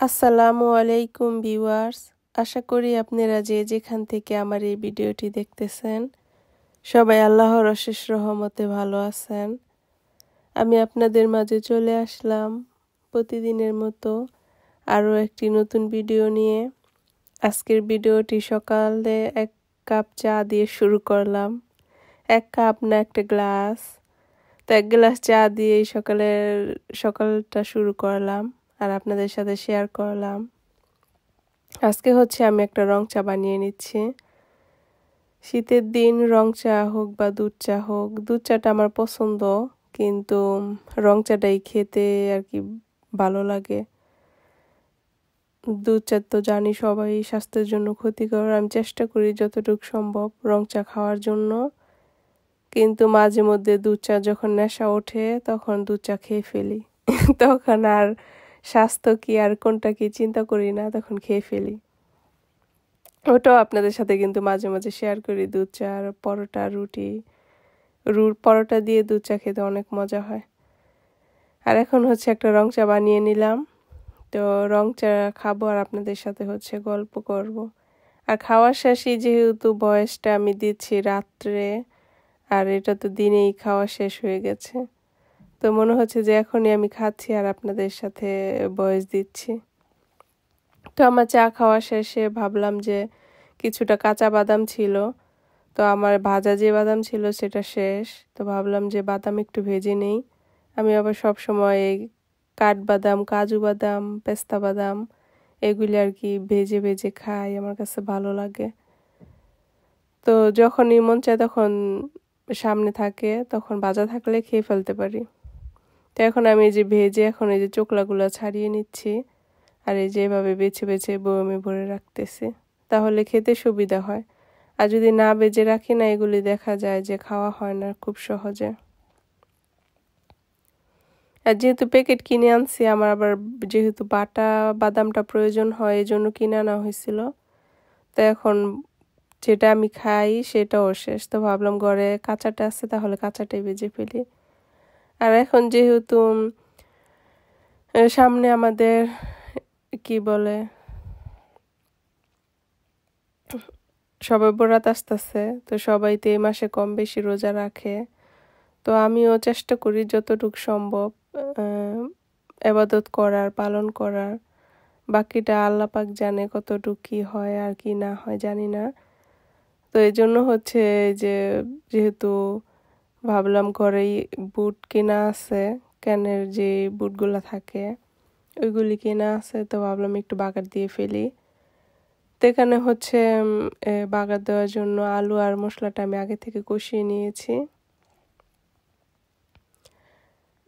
আসসালামু আলাইকুম ভিউয়ার্স, আশা করি আপনারা যে যেখান থেকে আমার এই ভিডিওটি দেখতেছেন সবাই আল্লাহর অশেষ রহমতে ভালো আছেন। আমি আপনাদের মাঝে চলে আসলাম প্রতিদিনের মতো আরও একটি নতুন ভিডিও নিয়ে। আজকের ভিডিওটি সকালে 1 কাপ চা দিয়ে শুরু করলাম। 1 কাপ না, একটা গ্লাস। তো 1 গ্লাস চা দিয়েই সকালটা শুরু করলাম আর আপনাদের সাথে শেয়ার করলাম। আজকে হচ্ছে আমি একটা রং চা বানিয়ে নিচ্ছি। শীতের দিন রং চা হোক বা দুধ চা হোক, দুধ চাটা আমার পছন্দ, কিন্তু রং চাটাই খেতে আর কি ভালো লাগে। দুধ চা তো জানি সবাই স্বাস্থ্যের জন্য ক্ষতিকর। আমি চেষ্টা করি যতটুকু সম্ভব রং চা খাওয়ার জন্য, কিন্তু মাঝে মধ্যে দুধ চা যখন নেশা ওঠে তখন দুধ চা খেয়ে ফেলি। তখন আর স্বাস্থ্য কি আর কোনটা কি চিন্তা করি না, তখন খেয়ে ফেলি। ওটাও আপনাদের সাথে কিন্তু মাঝে মাঝে শেয়ার করি। দুধ চা আর পরোটা, পরোটা দিয়ে দুধ চা খেতে অনেক মজা হয়। আর এখন হচ্ছে একটা রং চা বানিয়ে নিলাম। তো রং চা খাবো আর আপনাদের সাথে হচ্ছে গল্প করব। আর খাওয়ার শেষে যেহেতু বয়সটা আমি দিচ্ছি রাত্রে, আর এটা তো দিনেই খাওয়া শেষ হয়ে গেছে, তো মনে হচ্ছে যে এখনই আমি খাচ্ছি আর আপনাদের সাথে ভয়েস দিচ্ছি। তো আমার চা খাওয়া শেষে ভাবলাম যে কিছুটা কাঁচা বাদাম ছিল, তো আমার ভাজা যে বাদাম ছিল সেটা শেষ, তো ভাবলাম যে বাদাম একটু ভেজে নেই। আমি আবার সব সময় এই কাঠবাদাম, কাজু বাদাম, পেস্তা বাদাম এগুলি আর কি ভেজে ভেজে খাই, আমার কাছে ভালো লাগে। তো যখনই মন চায় তখন সামনে থাকে, তখন ভাজা থাকলে খেয়ে ফেলতে পারি। তো এখন আমি এই যে ভেজে এখন এই যে চোকলাগুলো ছাড়িয়ে নিচ্ছি, আর এই যে এভাবে বেছে বেছে বয়মে ভরে রাখতেছি, তাহলে খেতে সুবিধা হয়। আর যদি না বেজে রাখি না, এগুলি দেখা যায় যে খাওয়া হয় না খুব সহজে। আর যেহেতু প্যাকেট কিনে আনছি, আমার আবার যেহেতু বাটা বাদামটা প্রয়োজন হয় এই জন্য কিনে আনা হয়েছিল। তো এখন যেটা আমি খাই সেটাও শেষ, তো ভাবলাম ঘরে কাঁচাটা আছে, তাহলে কাঁচাটাই ভেজে ফেলি। আর এখন যেহেতু সামনে আমাদের কি বলে শবে বরাত আসতেছে, তো সবাই তো এই মাসে কম বেশি রোজা রাখে। তো আমিও চেষ্টা করি যতটুকু সম্ভব ইবাদত করার, পালন করার। বাকিটা আল্লাহ পাক জানে কতটুকু কি হয় আর কি না হয় জানি না। তো এই জন্য হচ্ছে যে যেহেতু ভাবলাম ঘরেই বুট কেনা আছে, ক্যানের যে বুটগুলো থাকে ওইগুলি কেনা আছে, তো ভাবলাম একটু বাগার দিয়ে ফেলি। তো এখানে হচ্ছে বাগার দেওয়ার জন্য আলু আর মশলাটা আমি আগে থেকে কষিয়ে নিয়েছি।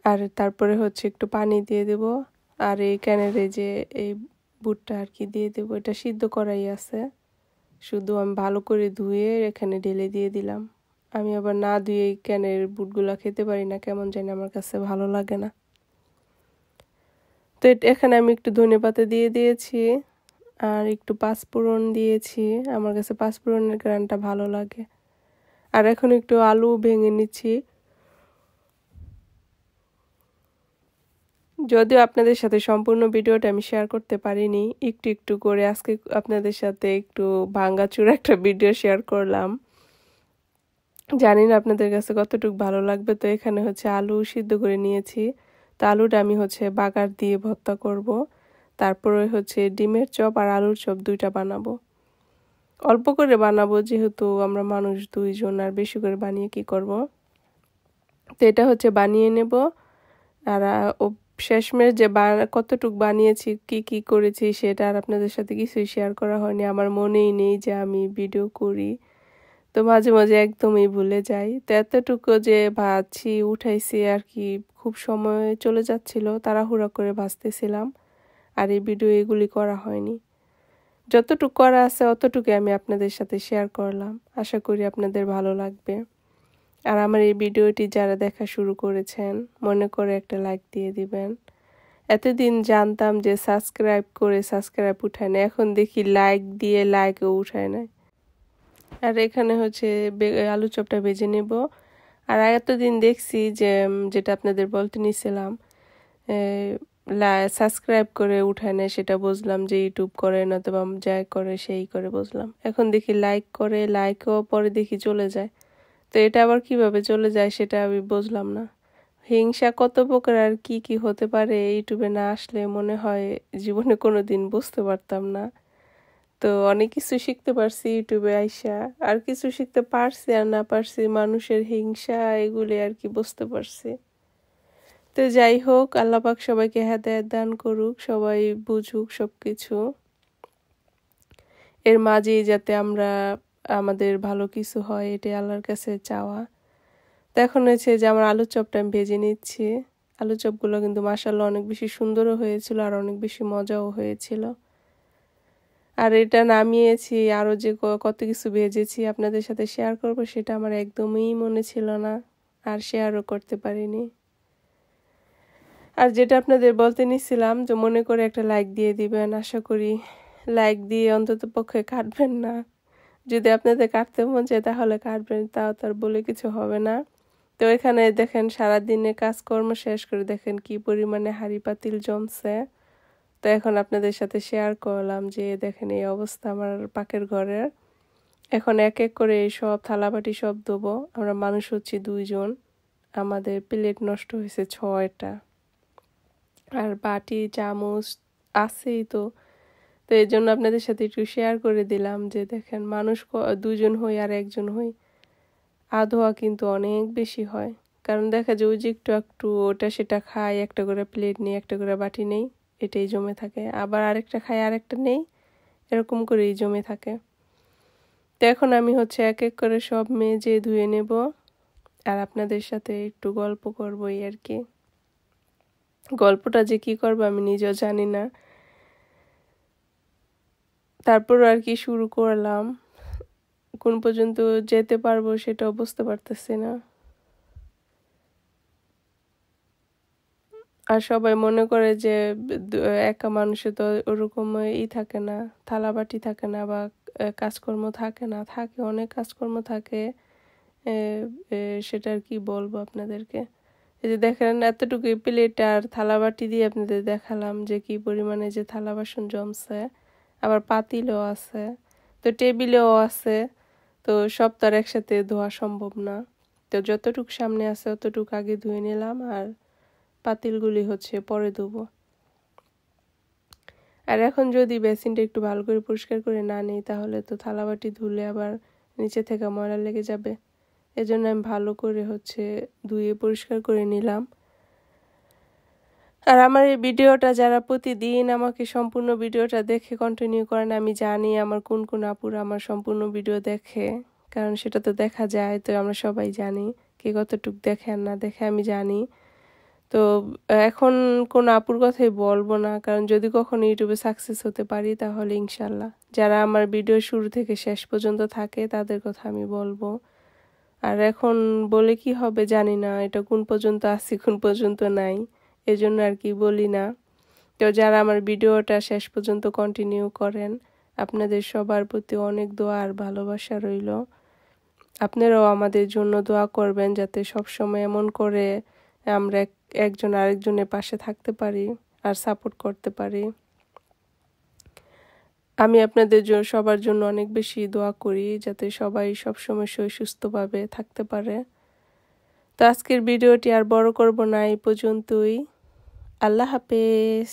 আর তারপরে হচ্ছে একটু পানি দিয়ে দেব, আর এই ক্যানের যে এই বুটটা আর কি দিয়ে দেব। এটা সিদ্ধ করাই আছে, শুধু আমি ভালো করে ধুয়ে এখানে ঢেলে দিয়ে দিলাম। আমি আবার না ধুয়ে ক্যানের বুটগুলা খেতে পারি না, কেমন জানি আমার কাছে ভালো লাগে না। তো এখানে আমি একটু ধনেপাতা দিয়ে দিয়েছি আর একটু পাঁচফোড়ন দিয়েছি, আমার কাছে পাঁচফোড়নের ঘ্রাণটা ভালো লাগে। আর এখন একটু আলু ভেঙে নিচ্ছি। যদিও আপনাদের সাথে সম্পূর্ণ ভিডিওটা আমি শেয়ার করতে পারিনি, একটু একটু করে আজকে আপনাদের সাথে একটু ভাঙাচুর একটা ভিডিও শেয়ার করলাম। জানি না আপনাদের কাছে কতটুকু ভালো লাগবে। তো এখানে হচ্ছে আলু সিদ্ধ করে নিয়েছি, তো আলুটা আমি হচ্ছে বাগার দিয়ে ভর্তা করব। তারপরে হচ্ছে ডিমের চপ আর আলুর চপ দুইটা বানাবো। অল্প করে বানাবো যেহেতু আমরা মানুষ 2 জন, আর বেশি করে বানিয়ে কি করব। তো এটা হচ্ছে বানিয়ে নেব। আর শেষমেশ যে কতটুক বানিয়েছি, কি কি করেছি সেটা আর আপনাদের সাথে কিছুই শেয়ার করা হয়নি। আমার মনেই নেই যে আমি ভিডিও করি, তো মাঝে মাঝে একদমই ভুলে যাই। তো এতটুকু যে ভাজছি উঠাইছি আর কি, খুব সময় চলে যাচ্ছিল, তাড়াহুড়া করে ভাজতেছিলাম, আর এই ভিডিও এগুলি করা হয়নি। যতটুকু করা আছে অতটুকু আমি আপনাদের সাথে শেয়ার করলাম, আশা করি আপনাদের ভালো লাগবে। আর আমার এই ভিডিওটি যারা দেখা শুরু করেছেন মনে করে একটা লাইক দিয়ে দিবেন। এতদিন জানতাম যে সাবস্ক্রাইব করে সাবস্ক্রাইব উঠায় না, এখন দেখি লাইক দিয়ে লাইকও উঠায় না। আর এখানে হচ্ছে আলু চপটা ভেজে নেব। আর এতদিন দেখছি যে যেটা আপনাদের বলতে নিছিলাম, সাবস্ক্রাইব করে উঠায় নেয়, সেটা বুঝলাম যে ইউটিউব করে, নতুবা যা করে সেই করে বুঝলাম। এখন দেখি লাইক করে, লাইকও পরে দেখি চলে যায়। তো এটা আবার কিভাবে চলে যায় সেটা আমি বুঝলাম না। হিংসা কত প্রকার আর কি কি হতে পারে ইউটিউবে না আসলে মনে হয় জীবনে কোনোদিন বুঝতে পারতাম না। তো অনেক কিছু শিখতে পারছি ইউটিউবে আইসা, আর কিছু শিখতে পারছি আর না পারছি মানুষের হিংসা এগুলি আর কি বুঝতে পারছি। তো যাই হোক, আল্লাহ পাক সবাইকে হেদায়েত দান করুক, সবাই বুঝুক সবকিছু, এর মাঝেই যাতে আমরা আমাদের ভালো কিছু হয় এটাই আল্লাহর কাছে চাওয়া। তো এখন হয়েছে যে আমার আলুর চপটা আমি ভেজে নিচ্ছি। আলুর চপগুলো কিন্তু মাশাআল্লাহ অনেক বেশি সুন্দরও হয়েছিল আর অনেক বেশি মজাও হয়েছিল। আর এটা নামিয়েছি, আরও যে কত কিছু ভেজেছি আপনাদের সাথে শেয়ার করব সেটা আমার একদমই মনে ছিল না, আর শেয়ারও করতে পারিনি। আর যেটা আপনাদের বলতে নিছিলাম যে মনে করে একটা লাইক দিয়ে দিবেন, আশা করি লাইক দিয়ে অন্তত পক্ষে কাটবেন না। যদি আপনাদের কাটতে মন চায় তাহলে কাটবেন, তাও তার বলে কিছু হবে না। তো এখানে দেখেন সারাদিনে কাজকর্ম শেষ করে দেখেন কি পরিমাণে হাঁড়ি পাতিল জমছে। তো এখন আপনাদের সাথে শেয়ার করলাম যে দেখেন এই অবস্থা আমার পাকের ঘরের। এখন এক এক করে সব থালাবাটি সব ধোবো। আমরা মানুষ হচ্ছি 2 জন, আমাদের প্লেট নষ্ট হয়েছে 6টা, আর বাটি চামচ আছেই। তো তো এই জন্য আপনাদের সাথে একটু শেয়ার করে দিলাম যে দেখেন মানুষ 2 জন হই আর 1 জন হই, আধোয়া কিন্তু অনেক বেশি হয়। কারণ দেখা যায় ওই যে একটু একটু ওটা সেটা খাই, একটা করে প্লেট নেই, একটা করে বাটি নেই, এটাই জমে থাকে। আবার আরেকটা খাই, আরেকটা নেই, এরকম করেই জমে থাকে। তো এখন আমি হচ্ছে এক এক করে সব মেজে ধুয়ে নেব আর আপনাদের সাথে একটু গল্প করবো এই আর কি। গল্পটা যে কি করবো আমি নিজেও জানি না, তারপর আর কি শুরু করলাম। কোন পর্যন্ত যেতে পারবো সেটাও বুঝতে পারতেছি না। আর সবাই মনে করে যে একা মানুষে তো ওরকম থাকে না, থালাবাটি থাকে না বা কাজকর্ম থাকে না, থাকে অনেক কাজকর্ম থাকে। সেটা আর কি বলবো আপনাদেরকে। এই যে দেখেন এতটুকু প্লেট আর থালাবাটি দিয়ে আপনাদের দেখালাম যে কি পরিমাণে যে থালা বাসন জমছে। আবার পাতিলও আছে, তো টেবিলেও আছে। তো সব তো আর একসাথে ধোয়া সম্ভব না। তো যতটুকু সামনে আছে অতটুকু আগে ধুয়ে নিলাম, আর পাতিলগুলি হচ্ছে পরে ধুবো। আর এখন যদি বেসিনটা একটু ভালো করে পরিষ্কার করে না নিই তাহলে তো থালাবাটি ধুলে আবার নিচে থেকে ময়লা লেগে যাবে। এজন্য আমি ভালো করে হচ্ছে ধুয়ে পরিষ্কার করে নিলাম। আর আমার এই ভিডিওটা যারা প্রতিদিন আমাকে সম্পূর্ণ ভিডিওটা দেখে কন্টিনিউ করেন, আমি জানি আমার কোন কোন আপুরা আমার সম্পূর্ণ ভিডিও দেখে, কারণ সেটা তো দেখা যায়। তো আমরা সবাই জানি কে কতটুক দেখে আর না দেখে, আমি জানি। তো এখন কোন আপুর কথাই বলবো না, কারণ যদি কখনো ইউটিউবে সাকসেস হতে পারি তাহলে ইনশাল্লাহ যারা আমার ভিডিও শুরু থেকে শেষ পর্যন্ত থাকে তাদের কথা আমি বলবো। আর এখন বলে কি হবে জানি না, এটা কোন পর্যন্ত আছি কোন পর্যন্ত নাই, এজন্য আর কি বলি না। তো যারা আমার ভিডিওটা শেষ পর্যন্ত কন্টিনিউ করেন, আপনাদের সবার প্রতি অনেক দোয়া আর ভালোবাসা রইল। আপনারাও আমাদের জন্য দোয়া করবেন যাতে সব সময় এমন করে আমরা একজন আরেকজনের পাশে থাকতে পারি আর সাপোর্ট করতে পারি। আমি আপনাদের সবার জন্য অনেক বেশি দোয়া করি যাতে সবাই সবসময় সুস্থভাবে থাকতে পারে। তো আজকের ভিডিওটি আর বড় করব না, এই পর্যন্তই। আল্লাহ হাফেজ।